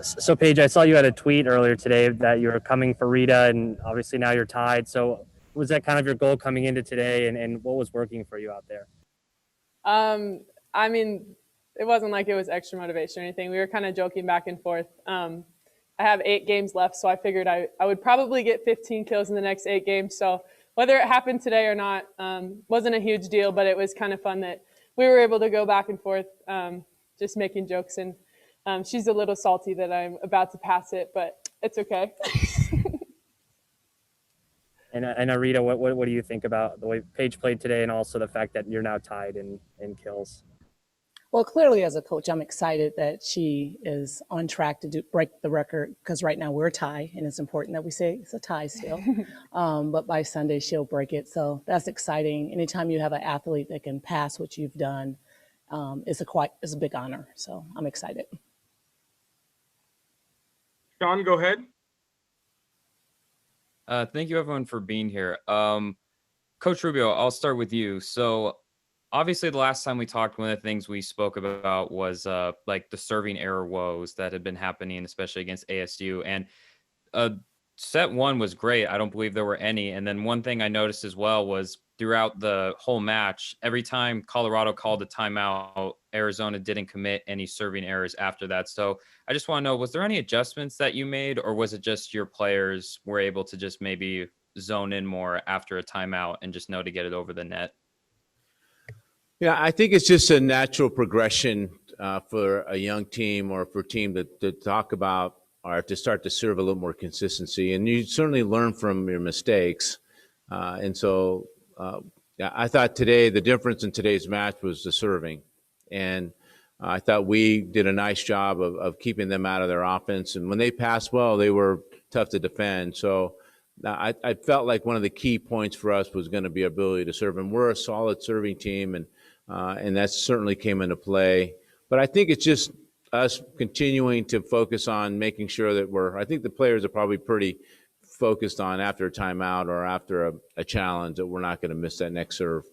So Paige, I saw you had a tweet earlier today that you were coming for Rita, and obviously now you're tied. So was that kind of your goal coming into today, and what was working for you out there? Um, I mean, it wasn't like it was extra motivation or anything. We were kind of joking back and forth. I have 8 games left, so I figured I would probably get 15 kills in the next 8 games. So whether it happened today or not wasn't a huge deal, but it was kind of fun that we were able to go back and forth, just making jokes. And she's a little salty that I'm about to pass it, but it's okay. And Rita, what do you think about the way Paige played today, and also the fact that you're now tied in kills? Well, clearly, as a coach, I'm excited that she is on track to break the record because right now we're a tie, and it's important that we say it's a tie still. But by Sunday, she'll break it. So that's exciting. Anytime you have an athlete that can pass what you've done, it's a big honor. So I'm excited. Sean, go ahead. Thank you, everyone, for being here. Coach Rubio, I'll start with you. So obviously the last time we talked, one of the things we spoke about was like the serving error woes that had been happening, especially against ASU. And set one was great. I don't believe there were any. And then one thing I noticed as well was throughout the whole match, every time Colorado called a timeout, Arizona didn't commit any serving errors after that. So I just want to know, was there any adjustments that you made, or was it just your players were able to just maybe zone in more after a timeout and just know to get it over the net? Yeah, I think it's just a natural progression for a young team or for a team to talk about or to start to serve a little more consistency. And you certainly learn from your mistakes. Yeah, I thought today, the difference in today's match was the serving. And I thought we did a nice job of keeping them out of their offense. And when they passed well, they were tough to defend. So I felt like one of the key points for us was going to be our ability to serve. And we're a solid serving team, and that certainly came into play. But I think it's just us continuing to focus on making sure that I think the players are probably pretty focused on after a timeout or after a challenge that we're not going to miss that next serve.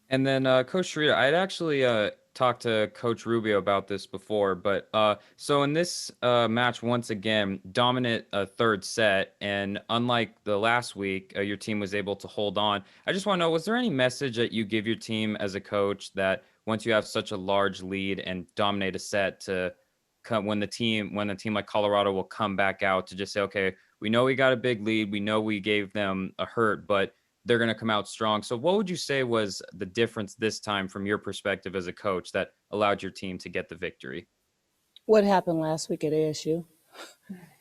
And then Coach Sharita, I had actually talked to Coach Rubio about this before, but so in this match, once again, dominant third set, and unlike the last week, your team was able to hold on. I just want to know, was there any message that you give your team as a coach that once you have such a large lead and dominate a set to come when the team like Colorado will come back out to just say, okay, we know we got a big lead, we know we gave them a hurt, but they're going to come out strong. So what would you say was the difference this time from your perspective as a coach that allowed your team to get the victory? What happened last week at ASU?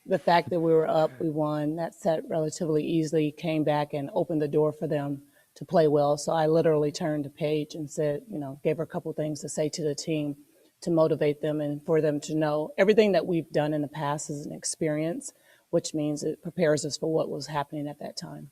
The fact that we were up, we won that set relatively easily, came back and opened the door for them to play well. So I literally turned to Paige and said, gave her a couple things to say to the team to motivate them and for them to know everything that we've done in the past is an experience, which means it prepares us for what was happening at that time.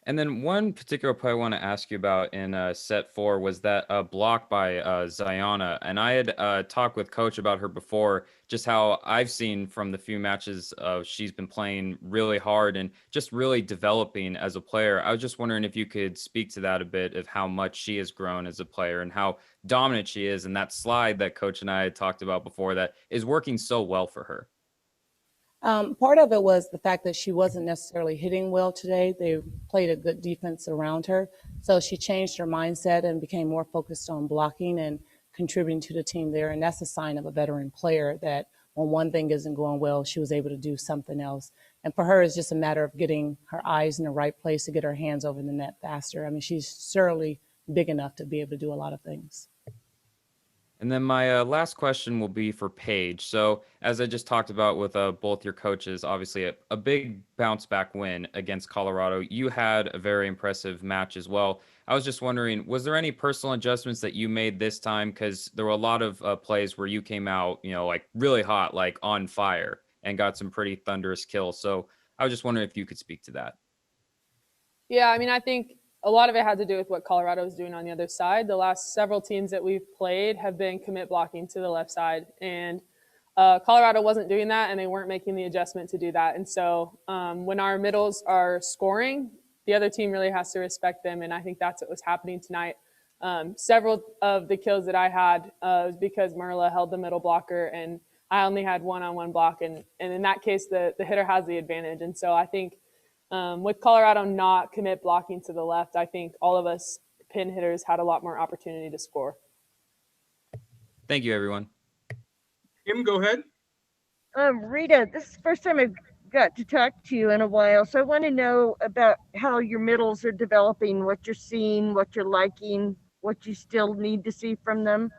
And then one particular play I want to ask you about in set 4 was that block by Ziona. And I had talked with Coach about her before, just how I've seen from the few matches she's been playing really hard and just really developing as a player. I was just wondering if you could speak to that a bit, of how much she has grown as a player and how dominant she is, and that slide that Coach and I had talked about before that is working so well for her. Part of it was the fact that she wasn't necessarily hitting well today. They played a good defense around her. So she changed her mindset and became more focused on blocking and contributing to the team there. And that's a sign of a veteran player, that when one thing isn't going well, she was able to do something else. And for her, it's just a matter of getting her eyes in the right place to get her hands over the net faster. I mean, she's certainly big enough to be able to do a lot of things. And then my last question will be for Paige. So as I just talked about with both your coaches, obviously a big bounce back win against Colorado. You had a very impressive match as well. I was just wondering, was there any personal adjustments that you made this time? Because there were a lot of plays where you came out, like really hot, like on fire, and got some pretty thunderous kills. So I was just wondering if you could speak to that. Yeah, I mean, I think a lot of it had to do with what Colorado is doing on the other side. The last several teams that we've played have been commit blocking to the left side. And Colorado wasn't doing that, and they weren't making the adjustment to do that. And so when our middles are scoring, the other team really has to respect them. And I think that's what was happening tonight. Several of the kills that I had was because Marla held the middle blocker and I only had one-on-one block. And in that case, the hitter has the advantage. And so I think with Colorado not commit blocking to the left, I think all of us pin hitters had a lot more opportunity to score. Thank you, everyone. Kim, go ahead. Rita, this is the first time I've got to talk to you in a while, so I want to know about how your middles are developing, what you're seeing, what you're liking, what you still need to see from them.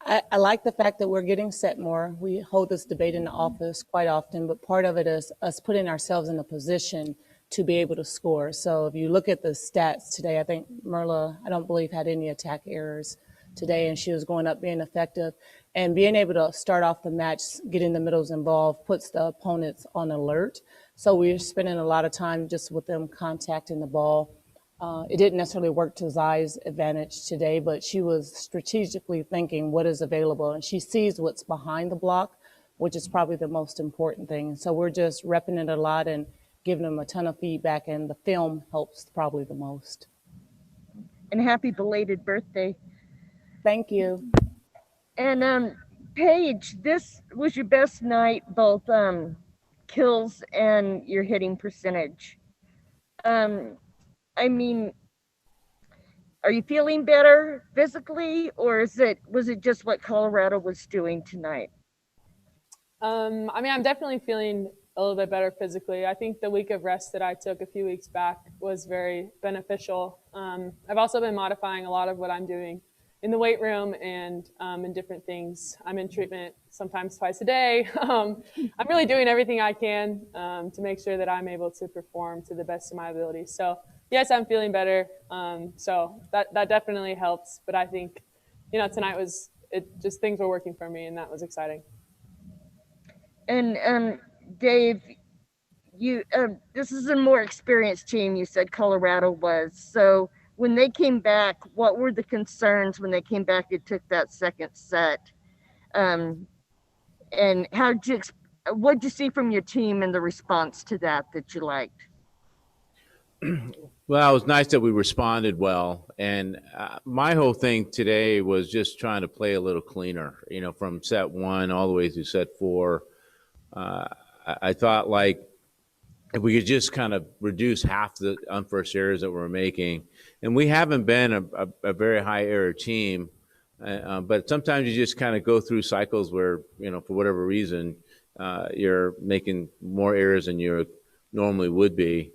I like the fact that we're getting set more. We hold this debate in the office quite often, but part of it is us putting ourselves in a position to be able to score. So if you look at the stats today, I think Merla, I don't believe, had any attack errors today, and she was going up being effective. And being able to start off the match, getting the middles involved, puts the opponents on alert. So we're spending a lot of time just with them contacting the ball. It didn't necessarily work to Zai's advantage today, but she was strategically thinking what is available, and she sees what's behind the block, which is probably the most important thing. So we're just repping it a lot and giving them a ton of feedback, and the film helps probably the most. And happy belated birthday. Thank you. And Paige, this was your best night, both kills and your hitting percentage. I mean, are you feeling better physically, or was it just what Colorado was doing tonight? I mean, I'm definitely feeling a little bit better physically. I think the week of rest that I took a few weeks back was very beneficial. I've also been modifying a lot of what I'm doing in the weight room and in different things. I'm in treatment sometimes twice a day. I'm really doing everything I can to make sure that I'm able to perform to the best of my ability. So yes, I'm feeling better. So that definitely helps. But I think, tonight just things were working for me, and that was exciting. And Dave, you this is a more experienced team. You said Colorado was. So when they came back, what were the concerns when they came back and took that second set? And what'd you see from your team and the response to that you liked? Well, it was nice that we responded well. And my whole thing today was just trying to play a little cleaner, from set 1 all the way through set 4. I thought, like, if we could just kind of reduce half the unforced errors that we're making. And we haven't been a very high error team, but sometimes you just kind of go through cycles where, for whatever reason, you're making more errors than you normally would be.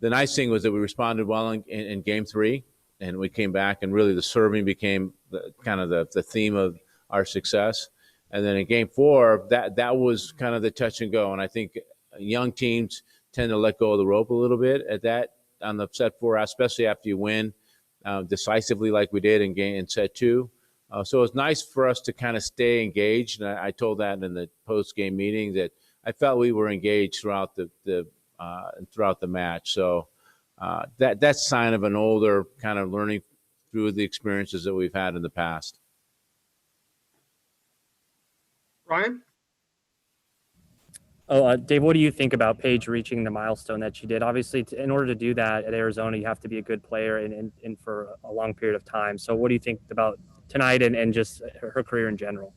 The nice thing was that we responded well in game 3, and we came back, and really the serving became the theme of our success. And then in game 4, that was kind of the touch and go. And I think young teams tend to let go of the rope a little bit at that on the set 4, especially after you win decisively like we did in set 2. So it was nice for us to kind of stay engaged. And I told that in the post-game meeting that I felt we were engaged throughout the match. So that's a sign of an older kind of learning through the experiences that we've had in the past. Ryan? Oh, Dave, what do you think about Paige reaching the milestone that she did? Obviously, in order to do that at Arizona, you have to be a good player and for a long period of time. So what do you think about tonight and just her career in general?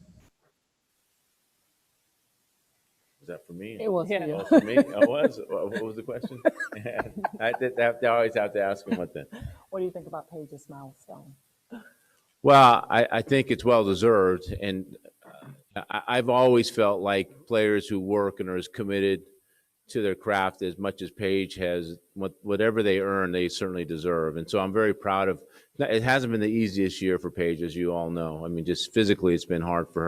Was that for me? It was Yeah. for you. Oh, for me? It was? What was the question? I always have to ask him what the. What do you think about Paige's milestone? Well, I think it's well-deserved, and I've always felt like players who work and are as committed to their craft as much as Paige has, whatever they earn, they certainly deserve. And so I'm very proud of it. Hasn't been the easiest year for Paige, as you all know. I mean, just physically, it's been hard for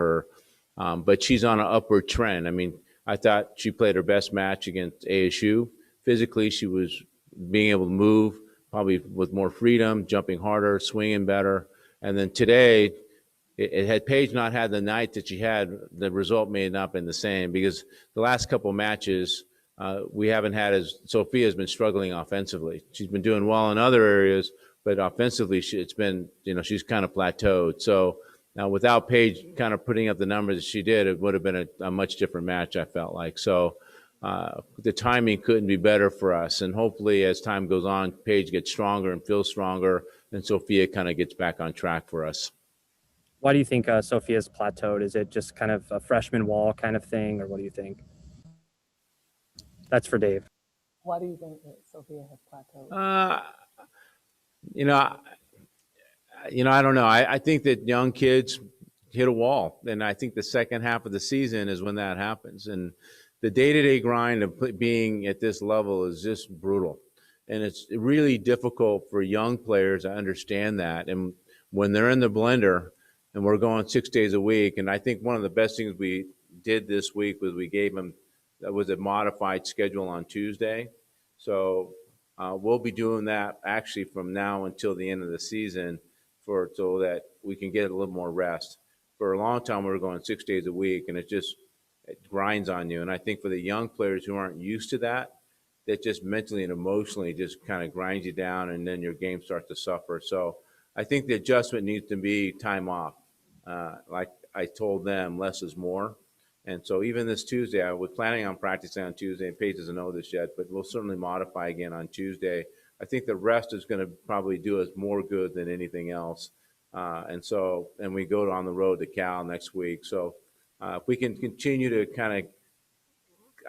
her. But she's on an upward trend. I mean, I thought she played her best match against ASU. Physically, she was being able to move, probably with more freedom, jumping harder, swinging better. And then today, had Paige not had the night that she had, the result may have not been the same, because the last couple matches, we haven't had Sophia's been struggling offensively. She's been doing well in other areas, but offensively, it's been, she's kind of plateaued. So now without Paige kind of putting up the numbers that she did, it would have been a much different match, I felt like. So the timing couldn't be better for us. And hopefully as time goes on, Paige gets stronger and feels stronger, then Sophia kind of gets back on track for us. Why do you think Sophia's plateaued? Is it just kind of a freshman wall kind of thing, or what do you think? That's for Dave. Why do you think that Sophia has plateaued? You know, I don't know. I think that young kids hit a wall, and I think the second half of the season is when that happens. And the day-to-day grind of being at this level is just brutal, and it's really difficult for young players to understand that. And when they're in the blender, and we're going 6 days a week, and I think one of the best things we did this week was we gave them that was a modified schedule on Tuesday. So we'll be doing that actually from now until the end of the season, so that we can get a little more rest. For a long time, we were going 6 days a week, and it grinds on you. And I think for the young players who aren't used to that, that just mentally and emotionally just kind of grinds you down, and then your game starts to suffer. So I think the adjustment needs to be time off. Like I told them, less is more. And so even this Tuesday, I was planning on practicing on Tuesday, and Paige doesn't know this yet, but we'll certainly modify again on Tuesday. I think the rest is going to probably do us more good than anything else. And we go on the road to Cal next week. So if we can continue to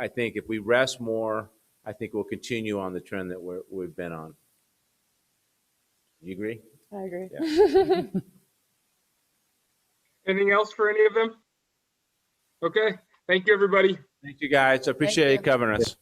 I think if we rest more, I think we'll continue on the trend that we've been on. You agree? I agree. Yeah. Anything else for any of them? Okay. Thank you, everybody. Thank you, guys. I appreciate you covering us.